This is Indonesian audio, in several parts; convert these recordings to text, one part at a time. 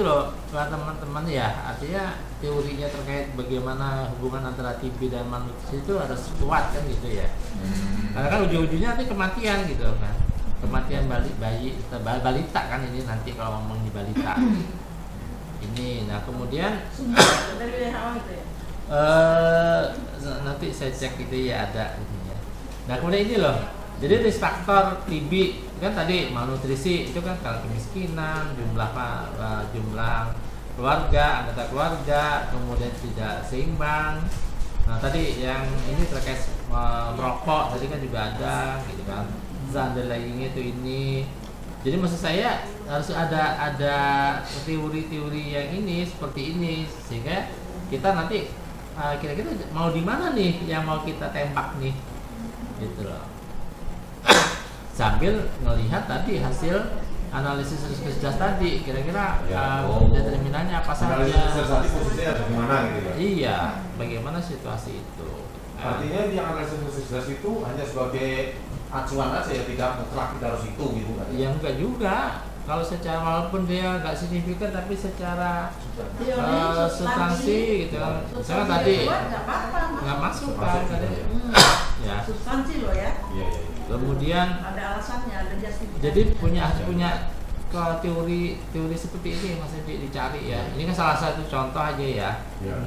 gitu loh teman-teman ya, artinya teorinya terkait bagaimana hubungan antara TB dan malnutrisi itu harus kuat kan gitu ya. Karena kan ujung-ujungnya nanti kematian gitu kan, kematian balita kan ini nanti kalau ngomong di balita. Ini, nah kemudian dari WHO itu ya? nanti saya cek itu ya ada ini ya. Nah kemudian ini loh, jadi risk faktor TB kan tadi malnutrisi itu kan kalau kemiskinan, jumlah keluarga, anggota keluarga, kemudian tidak seimbang. Nah tadi yang ini terkait merokok tadi kan juga ada gitu kan, underlying itu ini. Jadi maksud saya harus ada teori-teori yang ini seperti ini sehingga kita nanti kira-kira mau di mana nih yang mau kita tembak nih gitu loh. Sambil melihat tadi hasil analisis risk tadi kira-kira determinannya apa saja. Analisis tadi posisinya ada di mana gitu ya? Iya, bagaimana situasi itu. Artinya yang analisis risk itu hanya sebagai acuan aja ya, tidak mutlak kita harus itu gitu kan? Ya enggak juga. Kalau secara walaupun dia nggak signifikan tapi secara substansi gitu kan. Misalnya tadi nggak masuk kan tadi. Ya. Substansi loh ya. Iya. Kemudian Ada alasannya, ada justifikasi. jadi punya teori seperti ini maksudnya dicari ya. Ini kan salah satu contoh aja ya. Iya.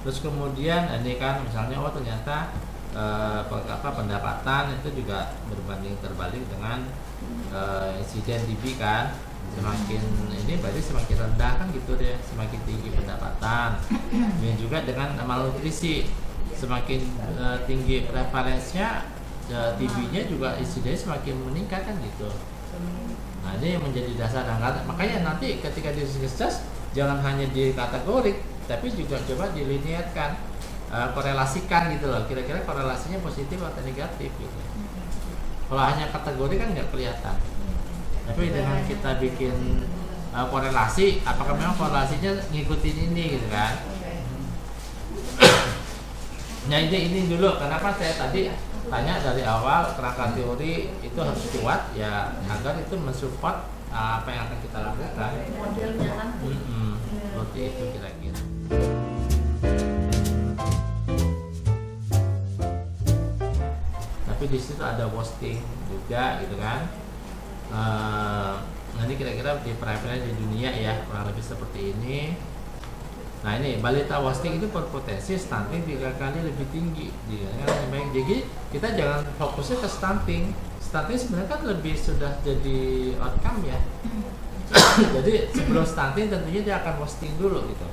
Terus kemudian ini kan misalnya ternyata pendapatan itu juga berbanding terbalik dengan insiden TB kan. Semakin ini berarti semakin rendah kan gitu deh, semakin tinggi pendapatan. Dan juga dengan malnutrisi semakin tinggi prevalensinya, TB-nya juga insidennya semakin meningkat kan gitu. Nah ini yang menjadi dasar. Makanya nanti ketika di risk jangan hanya di kategorik, tapi juga coba dilinearkan, korelasikan gitu loh. Kira-kira korelasinya positif atau negatif gitu. Kalau hanya kategori kan nggak kelihatan. Tapi dengan kita bikin korelasi, apakah memang korelasinya ngikutin ini gitu kan? Nah ini dulu, kenapa saya tadi tanya dari awal kerangka teori itu harus kuat ya agar itu mensupport apa yang akan kita lakukan. Modelnya nanti. Seperti itu kira-kira. Tapi di situ ada posting juga gitu kan. Nanti kira-kira di prevalence di dunia ya kurang lebih seperti ini. Nah ini balita wasting itu berpotensi stunting 3 kali lebih tinggi. Jadi kita jangan fokusnya ke stunting. Stunting sebenarnya kan lebih sudah jadi outcome ya. Jadi sebelum stunting tentunya dia akan wasting dulu gitu.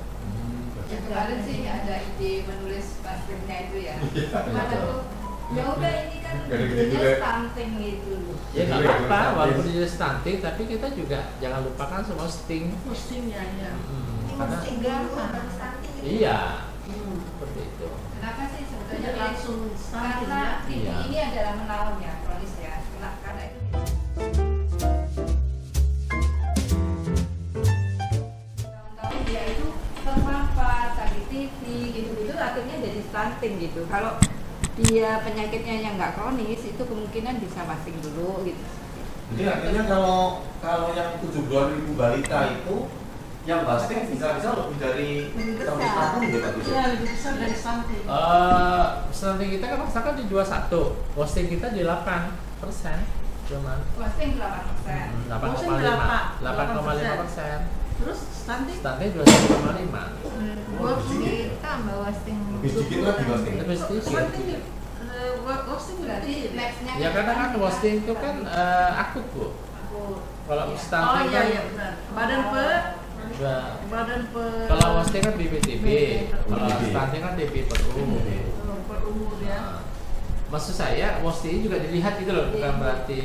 Kemarin sih ada ide menulis pasirnya itu ya. Gimana tuh? Ya udah ini kan jadinya stunting gitu. Ya nggak apa-apa, walaupun dia stunting, tapi kita juga jangan lupakan semua wasting. Postingnya ya. Karena Stunting. iya, seperti itu. Kenapa sih sebetulnya Tidak langsung stunting karena ya. TB Iya. ini adalah menaun ya, kronis ya. Karena itu tahun-tahun dia itu terpapar, sakit TV gitu-gitu akhirnya jadi stunting gitu. Kalau dia penyakitnya yang nggak kronis itu kemungkinan bisa wasting dulu gitu. Jadi artinya kalau yang 72.000 balita itu yang wasting bisa-bisa lebih dari Lebih 100 besar. tahun ya Pak Gus? Iya, lebih besar dari stunting. Stunting kita kan masakan di 21, wasting kita di 8% cuman. Wasting 8%. 8,5%. Terus stunting? Stunting 21,5. Wasting tambah wasting. Lebih sedikit lagi wasting. Lebih sedikit. Stunting wasting Berarti berarti nextnya Ya karena kan wasting itu kan akut Bu. Kalau oh stunting iya kan iya benar. Badan kalau wasting kan BPTB, kalau stunting kan TB per umum. per umur ya. Maksud saya wasting juga dilihat gitu loh, bukan berarti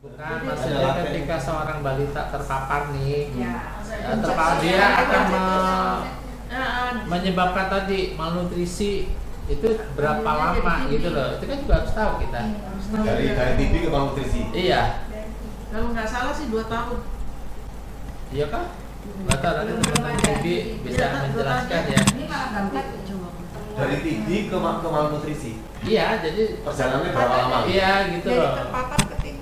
bukan maksudnya ketika seorang balita terpapar nih, ya. terpapar dia akan menyebabkan tadi malnutrisi itu berapa lama gitu loh, itu kan juga harus tahu kita. Dari TB ke malnutrisi. Iya, Kalau nggak salah sih 2 tahun. iya kan? Nggak tahu nanti teman-teman TB bisa menjelaskan ya. Ini malah dapat Dari TB ke malnutrisi. Iya, jadi Perjalanannya berapa lama? iya gitu Dari loh. terpapar ke TB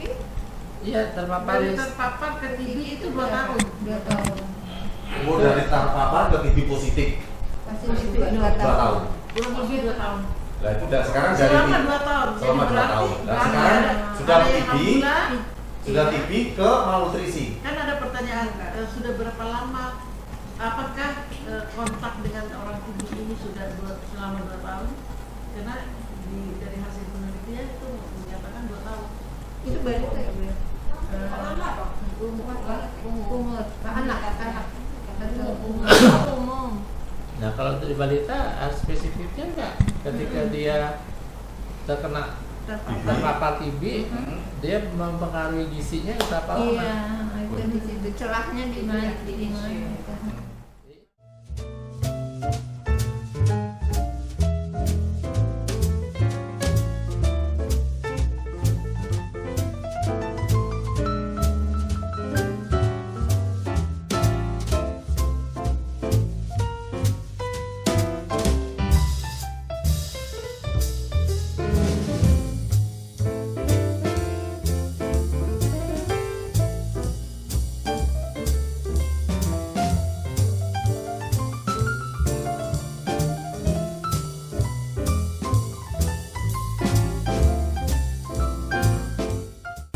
Iya, terpapar. Dari terpapar ke TB itu 2 tahun. 2 tahun. Umur dari terpapar ke TB positif Positif 2 2 tahun. tahun. Kurang lebih 2 tahun. Nah itu sekarang dari Selama 2 tahun. selama 2 tahun. Nah sekarang sudah ada yang TB, 6 bulan, sudah TB ke malnutrisi. kan ada pertanyaan sudah berapa lama, apakah kontak dengan orang TB ini sudah selama 2 tahun? Karena dari hasil penelitian itu menyatakan 2 tahun. Itu balita ya, Bu? Umur anak Umum. Nah, kalau dari balita spesifiknya enggak. Ketika dia terkena terpapar TB, dia mempengaruhi gizinya berapa lama? Iya, itu di situ celahnya di mana? Di mana?